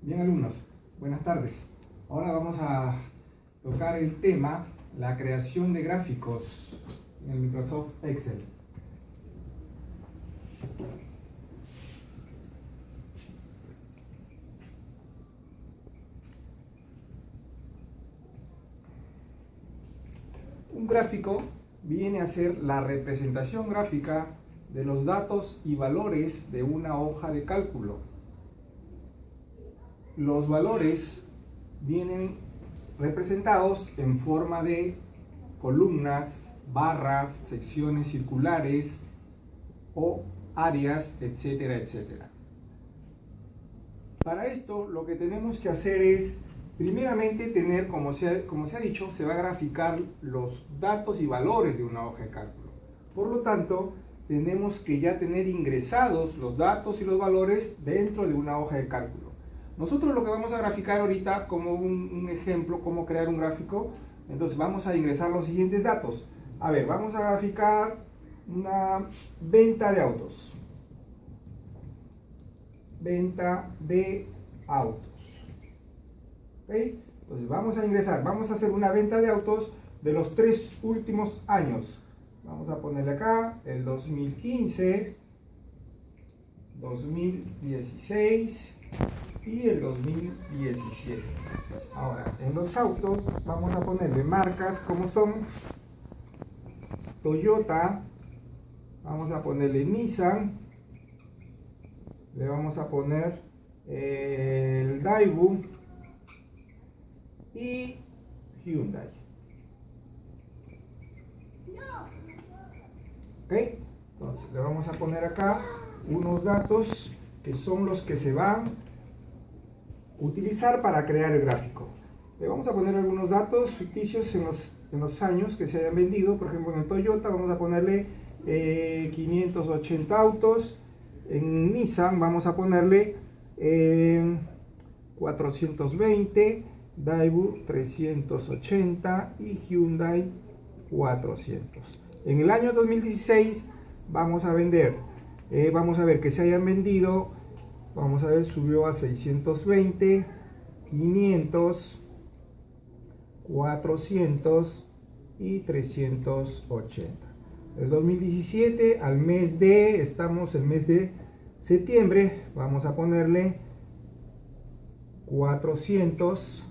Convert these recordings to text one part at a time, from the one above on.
Bien, alumnos, buenas tardes. Ahora vamos a tocar el tema, la creación de gráficos en el Microsoft Excel. Un gráfico viene a ser la representación gráfica de los datos y valores de una hoja de cálculo. Los valores vienen representados en forma de columnas, barras, secciones circulares o áreas, etcétera, etcétera. Para esto lo que tenemos que hacer es, primeramente, tener, como se ha dicho, se va a graficar los datos y valores de una hoja de cálculo. Por lo tanto, tenemos que ya tener ingresados los datos y los valores dentro de una hoja de cálculo. Nosotros lo que vamos a graficar ahorita, como un ejemplo, cómo crear un gráfico, entonces vamos a ingresar los siguientes datos. A ver, vamos a graficar una venta de autos. Venta de autos. ¿Ok? Entonces vamos a ingresar, vamos a hacer una venta de autos de los 3 últimos años. Vamos a ponerle acá el 2015, 2016 y el 2017. Ahora, en los autos vamos a ponerle marcas como son Toyota, vamos a ponerle Nissan, le vamos a poner el Daewoo y Hyundai. ¿Ok? Entonces le vamos a poner acá unos datos que son los que se van a utilizar para crear el gráfico. Le vamos a poner algunos datos ficticios en los años que se hayan vendido. Por ejemplo, en el Toyota vamos a ponerle 580 autos. En Nissan vamos a ponerle 420, Daewoo 380 y Hyundai 400. En el año 2016 vamos a vender, vamos a ver que se hayan vendido, vamos a ver, subió a 620, 500, 400 y 380. El 2017 al mes de, estamos en el mes de septiembre, vamos a ponerle 400,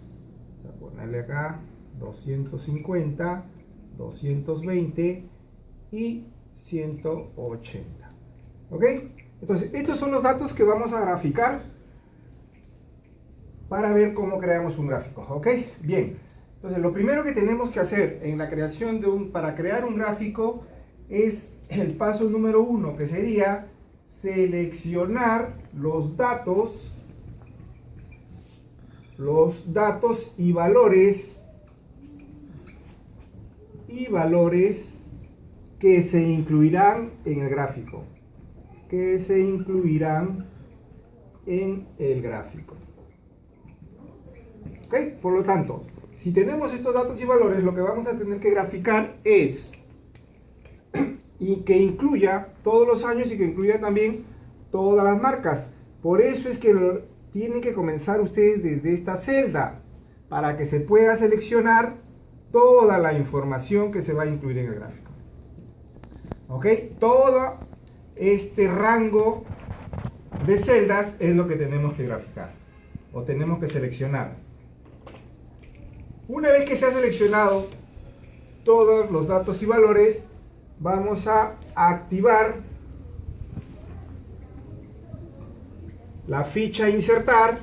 vamos a ponerle acá 250, 220 y 180. ¿Ok? Entonces, estos son los datos que vamos a graficar para ver cómo creamos un gráfico. ¿Ok? Bien. Entonces, lo primero que tenemos que hacer en la creación para crear un gráfico es el paso número 1, que sería seleccionar los datos y valores que se incluirán en el gráfico. ¿Ok? Por lo tanto, si tenemos estos datos y valores, lo que vamos a tener que graficar es y que incluya todos los años y que incluya también todas las marcas. Por eso es que tienen que comenzar ustedes desde esta celda para que se pueda seleccionar toda la información que se va a incluir en el gráfico. ¿Ok? Todo este rango de celdas es lo que tenemos que graficar o tenemos que seleccionar. Una vez que se ha seleccionado todos los datos y valores, vamos a activar la ficha insertar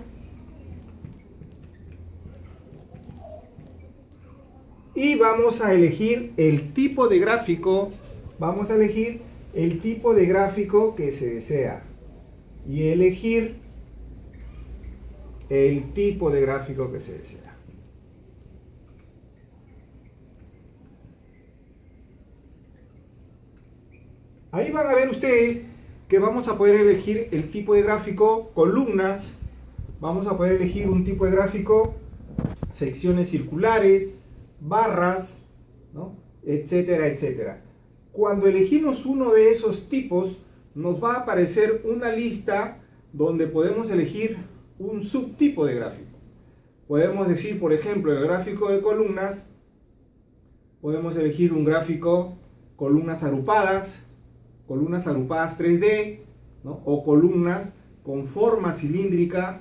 y vamos a elegir el tipo de gráfico. Vamos a elegir el tipo de gráfico que se desea y elegir el tipo de gráfico que se desea. Ahí van a ver ustedes que vamos a poder elegir el tipo de gráfico columnas, vamos a poder elegir un tipo de gráfico secciones circulares, barras, ¿no? Etcétera, etcétera. Cuando elegimos uno de esos tipos, nos va a aparecer una lista donde podemos elegir un subtipo de gráfico. Podemos decir, por ejemplo, el gráfico de columnas, podemos elegir un gráfico columnas agrupadas 3D, ¿no? O columnas con forma cilíndrica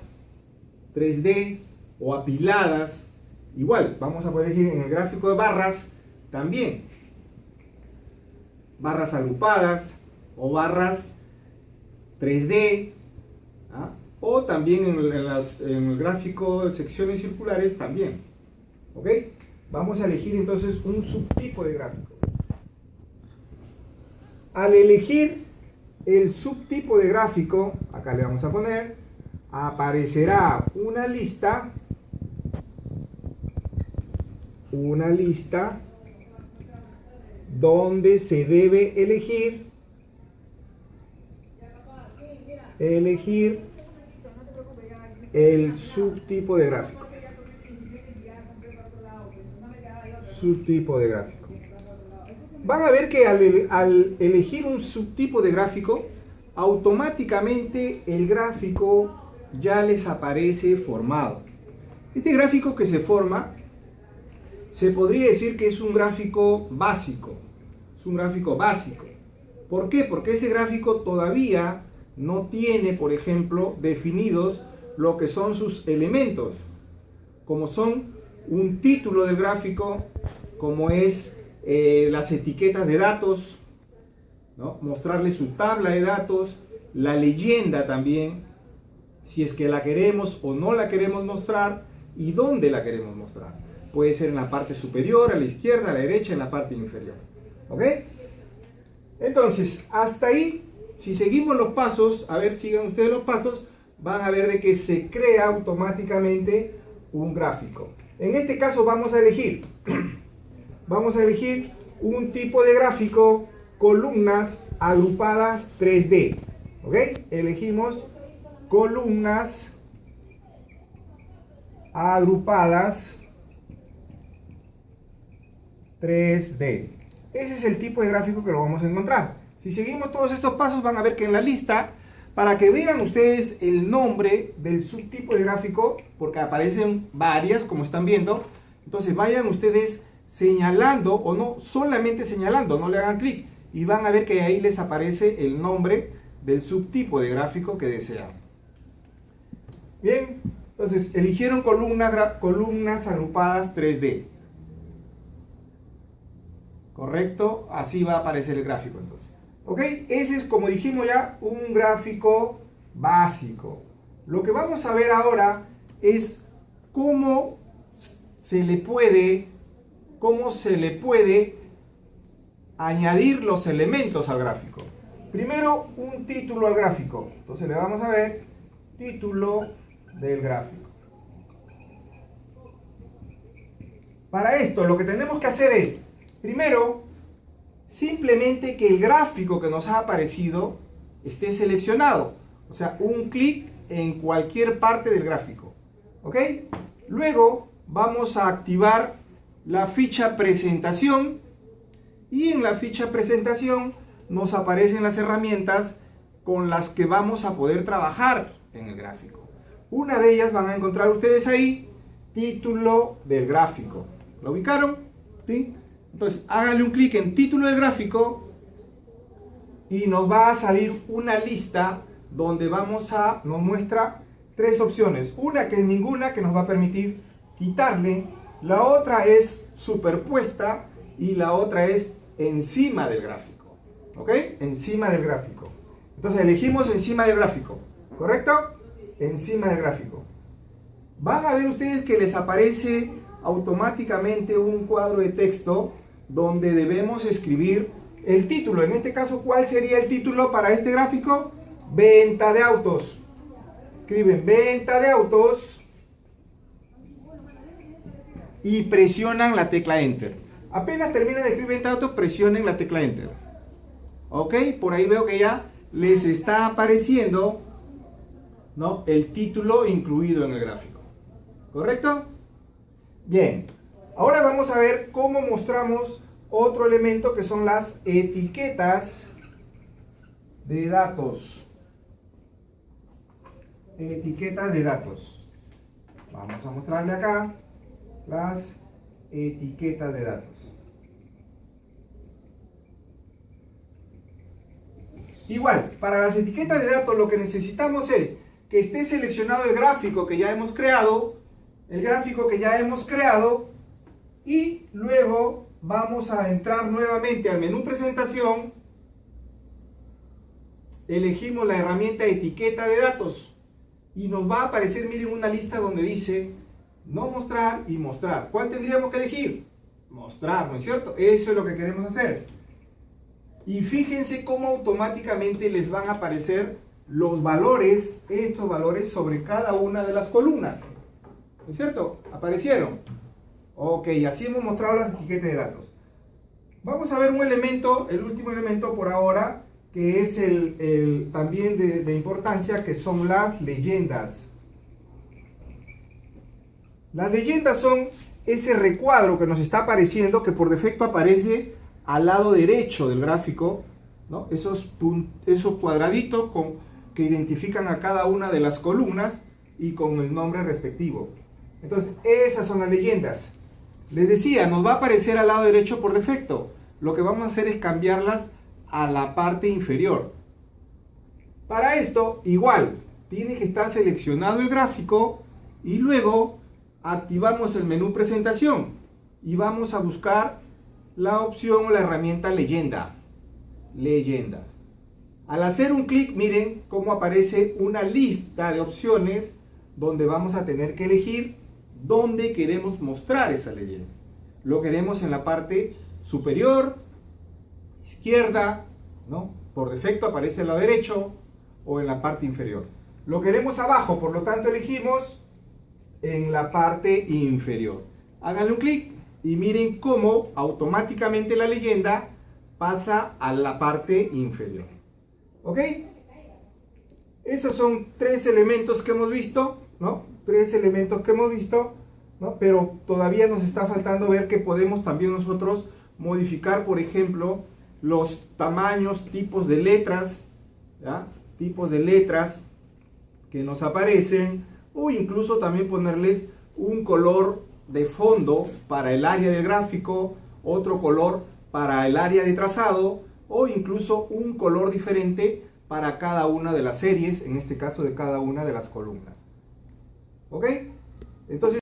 3D o apiladas. Igual, vamos a poder elegir en el gráfico de barras también barras agrupadas o barras 3D, ¿ah? O también en el gráfico de secciones circulares también. ¿Ok? Vamos a elegir entonces un subtipo de gráfico. Al elegir el subtipo de gráfico, acá le vamos a poner, aparecerá una lista donde se debe elegir el subtipo de gráfico. Subtipo de gráfico. Van a ver que al elegir un subtipo de gráfico, automáticamente el gráfico ya les aparece formado. Este gráfico que se forma, se podría decir que es un gráfico básico. Es un gráfico básico. ¿Por qué? Porque ese gráfico todavía no tiene, por ejemplo, definidos lo que son sus elementos, como son un título del gráfico, como es las etiquetas de datos, ¿no? Mostrarle su tabla de datos, la leyenda también, si es que la queremos o no la queremos mostrar y dónde la queremos mostrar. Puede ser en la parte superior, a la izquierda, a la derecha, en la parte inferior. ¿Ok? Entonces, hasta ahí, si seguimos los pasos, a ver, sigan ustedes los pasos, van a ver de que se crea automáticamente un gráfico. En este caso vamos a elegir un tipo de gráfico, columnas agrupadas 3D. ¿Ok? Elegimos columnas agrupadas 3D. Ese es el tipo de gráfico que lo vamos a encontrar. Si seguimos todos estos pasos, van a ver que en la lista, para que vean ustedes el nombre del subtipo de gráfico, porque aparecen varias, como están viendo, entonces vayan ustedes señalando, o no solamente señalando, no le hagan clic, y van a ver que ahí les aparece el nombre del subtipo de gráfico que desean. Bien, entonces eligieron columnas agrupadas 3D. ¿Correcto? Así va a aparecer el gráfico entonces. ¿Ok? Ese es, como dijimos ya, un gráfico básico. Lo que vamos a ver ahora es cómo se le puede añadir los elementos al gráfico. Primero, un título al gráfico. Entonces le vamos a ver título del gráfico. Para esto lo que tenemos que hacer es, primero, simplemente que el gráfico que nos ha aparecido esté seleccionado. O sea, un clic en cualquier parte del gráfico. ¿Ok? Luego vamos a activar la ficha presentación. Y en la ficha presentación nos aparecen las herramientas con las que vamos a poder trabajar en el gráfico. Una de ellas van a encontrar ustedes ahí, título del gráfico. ¿Lo ubicaron? ¿Sí? Entonces háganle un clic en título del gráfico y nos va a salir una lista donde nos muestra tres opciones. Una que es ninguna, que nos va a permitir quitarle. La otra es superpuesta y la otra es encima del gráfico. ¿Ok? Encima del gráfico. Entonces elegimos encima del gráfico. ¿Correcto? Encima del gráfico. Van a ver ustedes que les aparece automáticamente un cuadro de texto donde debemos escribir el título. En este caso, ¿cuál sería el título para este gráfico? Venta de autos. Escriben venta de autos y presionan la tecla Enter. Apenas terminan de escribir venta de autos, presionen la tecla Enter. Ok, por ahí veo que ya les está apareciendo, ¿no?, el título incluido en el gráfico. ¿Correcto? Bien, ahora vamos a ver cómo mostramos otro elemento que son las etiquetas de datos. etiquetas de datos. Vamos a mostrarle acá las etiquetas de datos. Igual, para las etiquetas de datos lo que necesitamos es que esté seleccionado el gráfico que ya hemos creado, y luego vamos a entrar nuevamente al menú presentación, elegimos la herramienta etiqueta de datos y nos va a aparecer, miren, una lista donde dice no mostrar y mostrar. ¿Cuál tendríamos que elegir? Mostrar, ¿no es cierto? Eso es lo que queremos hacer. Y fíjense cómo automáticamente les van a aparecer los valores, estos valores sobre cada una de las columnas. ¿No es cierto? ¿Aparecieron? Ok, así hemos mostrado las etiquetas de datos. Vamos a ver un elemento, el último elemento por ahora, que es el también de importancia, que son las leyendas. Las leyendas son ese recuadro que nos está apareciendo, que por defecto aparece al lado derecho del gráfico, ¿no? Esos cuadraditos que identifican a cada una de las columnas y con el nombre respectivo. Entonces, esas son las leyendas. Les decía, nos va a aparecer al lado derecho por defecto. Lo que vamos a hacer es cambiarlas a la parte inferior. Para esto, igual, tiene que estar seleccionado el gráfico y luego activamos el menú presentación y vamos a buscar la opción o la herramienta leyenda. Leyenda. Al hacer un clic, miren cómo aparece una lista de opciones donde vamos a tener que elegir dónde queremos mostrar esa leyenda. Lo queremos en la parte superior, izquierda, ¿no? Por defecto aparece al lado derecho, o en la parte inferior. Lo queremos abajo, por lo tanto elegimos en la parte inferior. Háganle un clic y miren cómo automáticamente la leyenda pasa a la parte inferior. ¿Ok? Esos son tres elementos que hemos visto, ¿no? ¿no? Pero todavía nos está faltando ver que podemos también nosotros modificar, por ejemplo, los tamaños, tipos de letras, ¿ya? Tipos de letras que nos aparecen, o incluso también ponerles un color de fondo para el área de gráfico, otro color para el área de trazado, o incluso un color diferente para cada una de las series, en este caso de cada una de las columnas. ¿Ok? Entonces